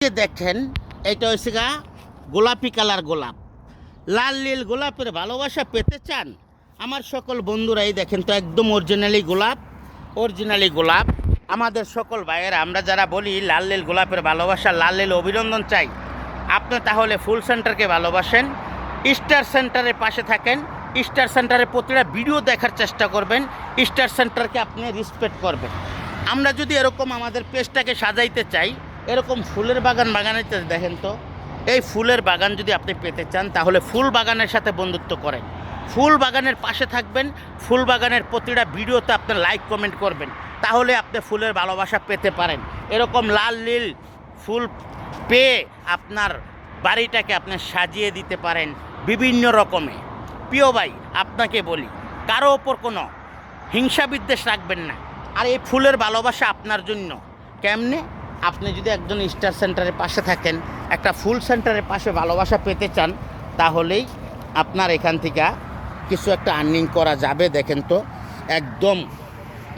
দেখেন এটা হচ্ছে গা গোলাপি কালার গোলাপ, লাল নীল গোলাপের ভালোবাসা পেতে চান আমার সকল বন্ধুরাই দেখেন তো একদম অরিজিনালি গোলাপ আমাদের সকল ভাইয়েরা আমরা যারা বলি লাল নীল গোলাপের ভালোবাসা, লাল নীল অভিনন্দন চাই, আপনি তাহলে ফুল সেন্টারকে ভালোবাসেন, স্টার সেন্টারের পাশে থাকেন, স্টার সেন্টারের প্রতিটা ভিডিও দেখার চেষ্টা করবেন, স্টার সেন্টারকে আপনি রেসপেক্ট করবেন। আমরা যদি এরকম আমাদের পেজটাকে সাজাইতে চাই, এরকম ফুলের বাগান বাগানাইতে দেখেন তো এই ফুলের বাগান যদি আপনি পেতে চান তাহলে ফুল বাগানের সাথে বন্ধুত্ব করেন, ফুল বাগানের পাশে থাকবেন, ফুল বাগানের প্রতিটা ভিডিওতে আপনি লাইক কমেন্ট করবেন, তাহলে আপনি ফুলের ভালোবাসা পেতে পারেন। এরকম লাল নীল ফুল পেয়ে আপনার বাড়িটাকে আপনি সাজিয়ে দিতে পারেন বিভিন্ন রকমে। প্রিয় ভাই আপনাকে বলি, কারো ওপর কোনো হিংসা বিদ্বেষ রাখবেন না। আর এই ফুলের ভালোবাসা আপনার জন্য কেমনে, আপনি যদি একজন স্টার সেন্টারের পাশে থাকেন, একটা ফুল সেন্টারের পাশে ভালোবাসা পেতে চান, তাহলেই আপনার এখান থেকে কিছু একটা আর্নিং করা যাবে। দেখেন তো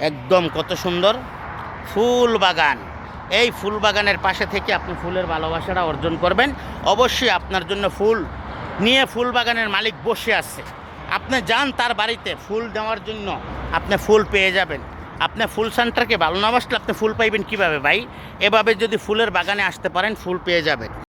একদম কত সুন্দর ফুল বাগান। এই ফুল বাগানের পাশে থেকে আপনি ফুলের ভালোবাসাটা অর্জন করবেন। অবশ্যই আপনার জন্য ফুল নিয়ে ফুল বাগানের মালিক বসে আছে, আপনি যান তার বাড়িতে ফুল দেওয়ার জন্য, আপনি ফুল পেয়ে যাবেন। আপনি ফুল সেন্টারকে ভালো না বাসলে আপনি ফুল পাইবেন কীভাবে ভাই? এভাবে যদি ফুলের বাগানে আসতে পারেন ফুল পেয়ে যাবেন।